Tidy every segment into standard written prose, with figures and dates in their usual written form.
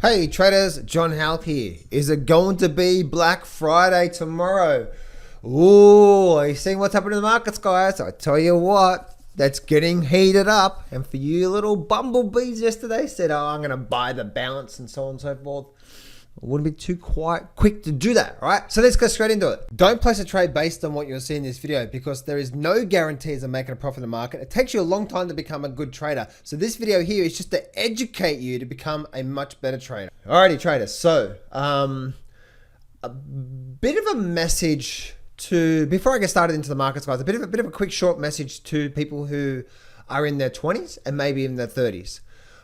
Hey traders, John Halp here. Is it going to be Black Friday tomorrow? Ooh, are you seeing what's happening in the markets, guys? I tell you what, that's getting heated up. And for you little bumblebees yesterday said, oh, I'm going to buy the bounce and so on and so forth. I wouldn't be too quick to do that, all right? So let's go straight into it. Don't place a trade based on what you're seeing in this video because there is no guarantees of making a profit in the market. It takes you a long time to become a good trader. So this video here is just to educate you to become a much better trader. Alrighty, traders. So a bit of a message to, before I get started into the markets, guys, a bit of a quick short message to people who are in their 20s and maybe in their 30s.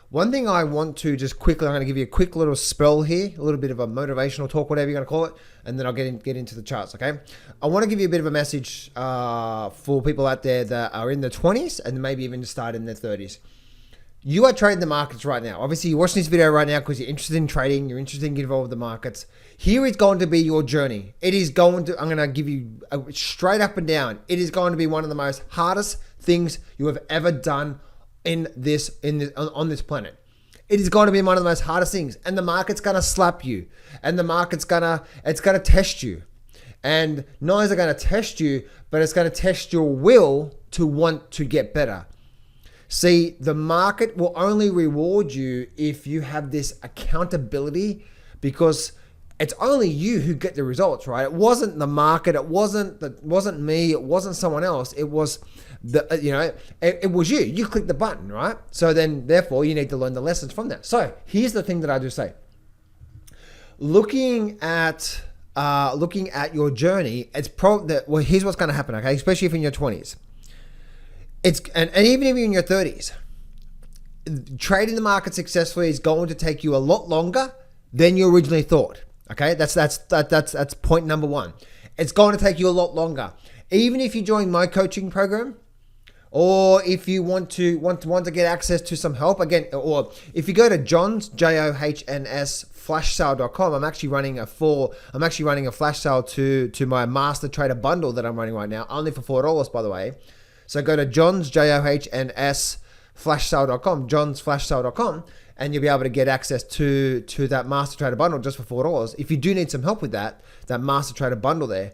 One thing I want to just quickly, I'm going to give you a quick little spell here, a little bit of a motivational talk, whatever you're going to call it, and then I'll get into the charts, okay? I want to give you a bit of a message for people out there that are in their 20s and maybe even start in their 30s. You are trading the markets right now. Obviously, you're watching this video right now because you're interested in trading, you're interested in getting involved with the markets. Here is going to be your journey. It is going to, I'm going to give you a straight up and down. It is going to be one of the most hardest things you have ever done on this planet. It is going to be one of the most hardest things, and the market's going to slap you, and the market's going to test you. And not only is it going to test you, but it's going to test your will to want to get better. See, the market will only reward you if you have this accountability, because it's only you who get the results, right? It wasn't the market, it wasn't me, it wasn't someone else. It was it was you. You clicked the button, right? So then, therefore, you need to learn the lessons from that. So here's the thing that I do say: looking at your journey, it's well, here's what's going to happen, okay? Especially if you're in your 20s, and even if you're in your 30s, trading the market successfully is going to take you a lot longer than you originally thought. Okay, that's point number one. It's going to take you a lot longer. Even if you join my coaching program, or if you want to get access to some help again, or if you go to Johns flashsale.com, I'm actually running a flash sale to my master trader bundle that I'm running right now, only for $4, by the way. So go to Johns flashsale.com, johnsflashsale.com, and you'll be able to get access to that master trader bundle just for $4. If you do need some help with that master trader bundle there,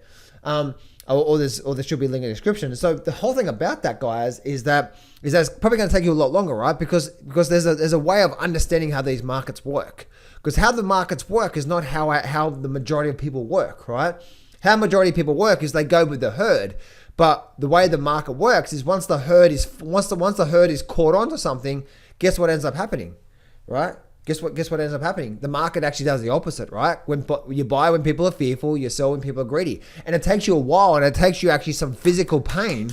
or there should be a link in the description. So the whole thing about that, guys, is that it's probably going to take you a lot longer, right? Because there's a way of understanding how these markets work. Because how the markets work is not how the majority of people work, right? How majority of people work is they go with the herd. But the way the market works is once the herd is caught onto something, guess what ends up happening, right? Guess what ends up happening? The market actually does the opposite, right? When you buy when people are fearful, you sell when people are greedy. And it takes you a while, and it takes you actually some physical pain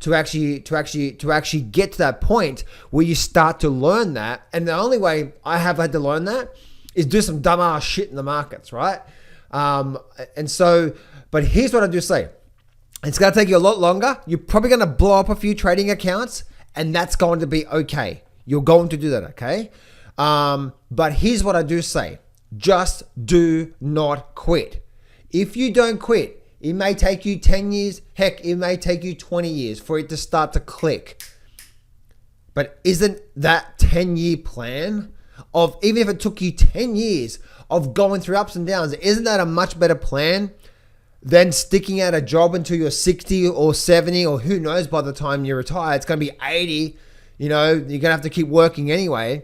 to actually get to that point where you start to learn that. And the only way I have had to learn that is do some dumbass shit in the markets, right? But here's what I do say. It's going to take you a lot longer. You're probably going to blow up a few trading accounts, and that's going to be okay. You're going to do that, okay? But here's what I do say. Just do not quit. If you don't quit, it may take you 10 years. Heck, it may take you 20 years for it to start to click. But isn't that 10-year plan of, even if it took you 10 years of going through ups and downs, isn't that a much better plan than sticking at a job until you're 60 or 70, or who knows, by the time you retire, it's going to be 80. You're going to have to keep working anyway.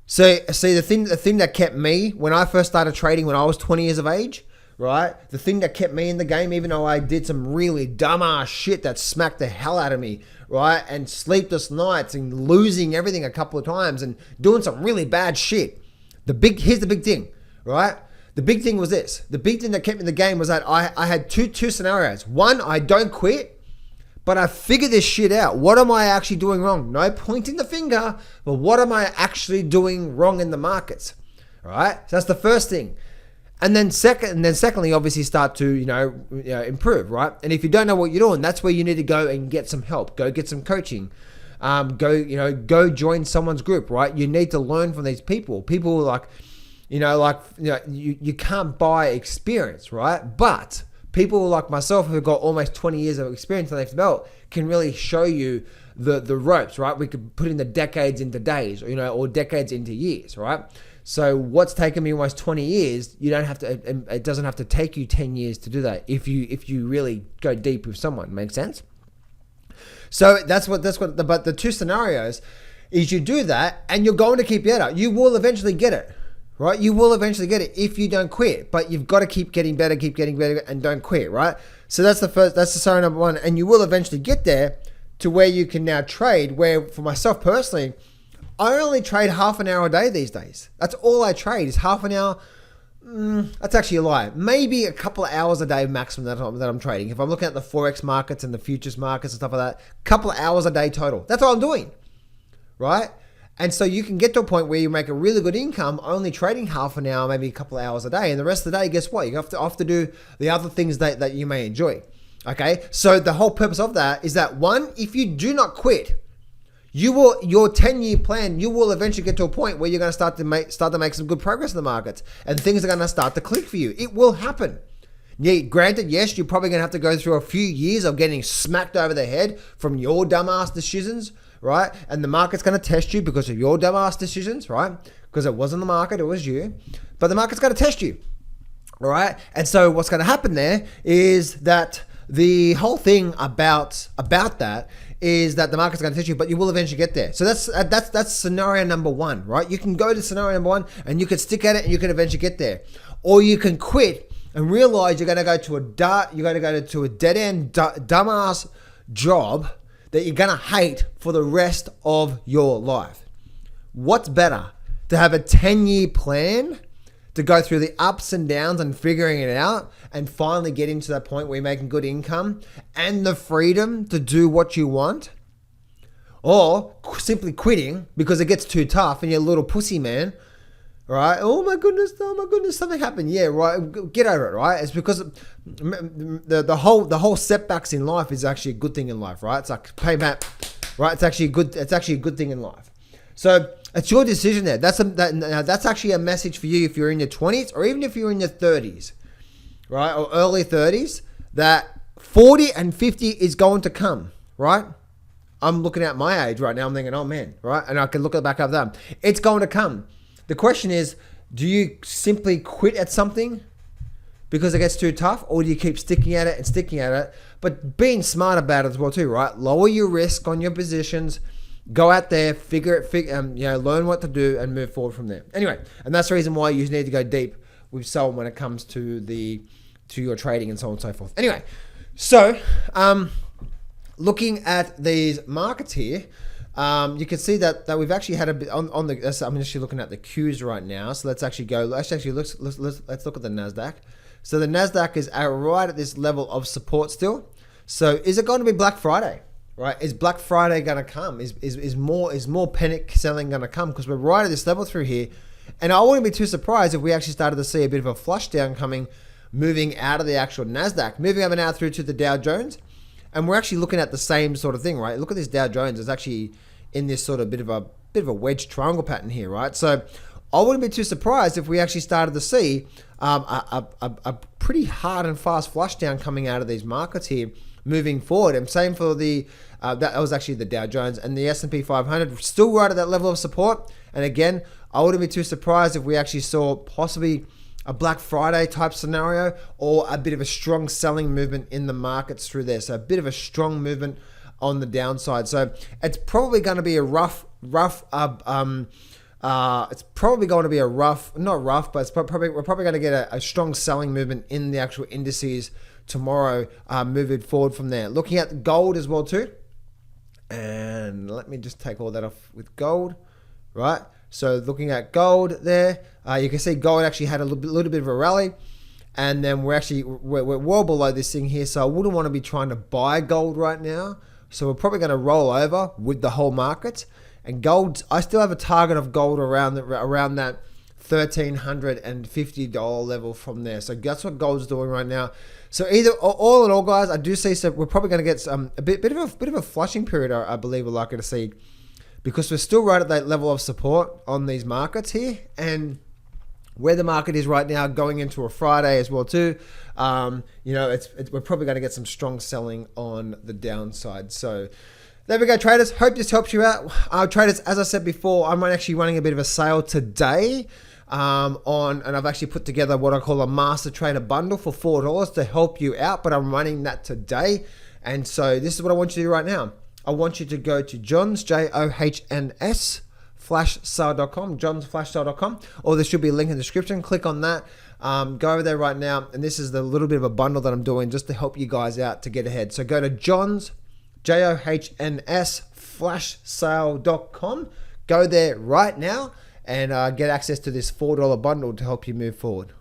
So see, the thing that kept me when I first started trading when I was 20 years of age, right? The thing that kept me in the game, even though I did some really dumbass shit that smacked the hell out of me, right? And sleepless nights and losing everything a couple of times and doing some really bad shit. Here's the big thing, right? The big thing was this. The big thing that kept me in the game was that I had two scenarios. One, I don't quit, but I figured this shit out. What am I actually doing wrong? No pointing the finger, but what am I actually doing wrong in the markets? All right. So that's the first thing. And then secondly, obviously start to, improve, right? And if you don't know what you're doing, that's where you need to go and get some help. Go get some coaching. Go join someone's group, right? You need to learn from these people. People you can't buy experience, right? But people like myself who've got almost 20 years of experience on their belt can really show you the ropes, right? We could put in the decades into days, or decades into years, right? So what's taken me almost 20 years, you don't have to. It doesn't have to take you 10 years to do that if you really go deep with someone. Make sense? So but the two scenarios is you do that and you're going to keep better. You will eventually get it, right? You will eventually get it if you don't quit, but you've got to keep getting better, and don't quit, right? So that's the scenario number one. And you will eventually get there to where you can now trade, where for myself personally, I only trade half an hour a day these days. That's all I trade is half an hour. That's actually a lie. Maybe a couple of hours a day maximum that I'm trading. If I'm looking at the Forex markets and the futures markets and stuff like that, a couple of hours a day total. That's all I'm doing, right? And so you can get to a point where you make a really good income only trading half an hour, maybe a couple of hours a day. And the rest of the day, guess what? You have to do the other things that you may enjoy. Okay? So the whole purpose of that is that, one, if you do not quit, your 10-year plan, you will eventually get to a point where you're going to start to make some good progress in the markets, and things are going to start to click for you. It will happen. Yeah, granted, yes, you're probably going to have to go through a few years of getting smacked over the head from your dumbass decisions, right? And the market's going to test you because of your dumbass decisions, right? Because it wasn't the market, it was you. But the market's going to test you, all right? And so what's going to happen there is that the whole thing about that is that the market's going to test you, but you will eventually get there. So that's scenario number one, right? You can go to scenario number one and you can stick at it and you can eventually get there. Or you can quit and realize you're going to go to a dead end dumbass job that you're going to hate for the rest of your life. What's better? To have a 10-year plan to go through the ups and downs and figuring it out and finally getting to that point where you're making good income and the freedom to do what you want, or simply quitting because it gets too tough and you're a little pussy man, right? Oh my goodness, something happened. Yeah, right. Get over it, right? It's because the whole setbacks in life is actually a good thing in life, right? It's like payback, right? It's actually a good thing in life. So it's your decision there. That's actually a message for you if you're in your 20s or even if you're in your 30s, right? Or early 30s, that 40 and 50 is going to come, right? I'm looking at my age right now. I'm thinking, oh man, right? And I can look at the back of them. It's going to come. The question is, do you simply quit at something because it gets too tough, or do you keep sticking at it, but being smart about it as well too, right? Lower your risk on your positions. Go out there, learn what to do and move forward from there. Anyway, and that's the reason why you need to go deep with someone when it comes to your trading and so on and so forth. Anyway, so looking at these markets here, you can see that we've actually had a bit on the. I'm actually looking at the Qs right now. So let's actually go. Let's look at the Nasdaq. So the Nasdaq is right at this level of support still. So is it going to be Black Friday? Right? Is Black Friday going to come? Is more panic selling going to come? Because we're right at this level through here. And I wouldn't be too surprised if we actually started to see a bit of a flush down coming, moving out of the actual Nasdaq, moving over now through to the Dow Jones. And we're actually looking at the same sort of thing, right? Look at this Dow Jones. It's actually in this sort of bit of a wedge triangle pattern here, right? So I wouldn't be too surprised if we actually started to see a pretty hard and fast flush down coming out of these markets here, moving forward. And same for that was actually the Dow Jones, and the S&P 500 still right at that level of support. And again, I wouldn't be too surprised if we actually saw possibly a Black Friday type scenario or a bit of a strong selling movement in the markets through there. So a bit of a strong movement on the downside. So it's probably going to be a rough. It's probably going to be not rough, but we're probably going to get a strong selling movement in the actual indices tomorrow, moving forward from there. Looking at gold as well too. And let me just take all that off with gold, right? So looking at gold there, you can see gold actually had a little bit of a rally, and then we're well below this thing here. So I wouldn't want to be trying to buy gold right now. So we're probably going to roll over with the whole market. And gold, I still have a target of gold around that $1,350 level from there. So that's what gold's doing right now. So either all in all, guys, I do see. So we're probably going to get a bit of a flushing period. I believe we're likely to see, because we're still right at that level of support on these markets here, and where the market is right now, going into a Friday as well too. We're probably going to get some strong selling on the downside. So there we go, traders. Hope this helps you out. Traders, as I said before, I'm actually running a bit of a sale today. and I've actually put together what I call a master trader bundle for $4 to help you out, but I'm running that today. And so this is what I want you to do right now. I want you to go to Johns, JOHNS, flashsale.com, johnsflashsale.com, or there should be a link in the description. Click on that. Go over there right now, and this is the little bit of a bundle that I'm doing just to help you guys out to get ahead. So go to Johns, JOHNS, flashsale.com. Go there right now and get access to this $4 bundle to help you move forward.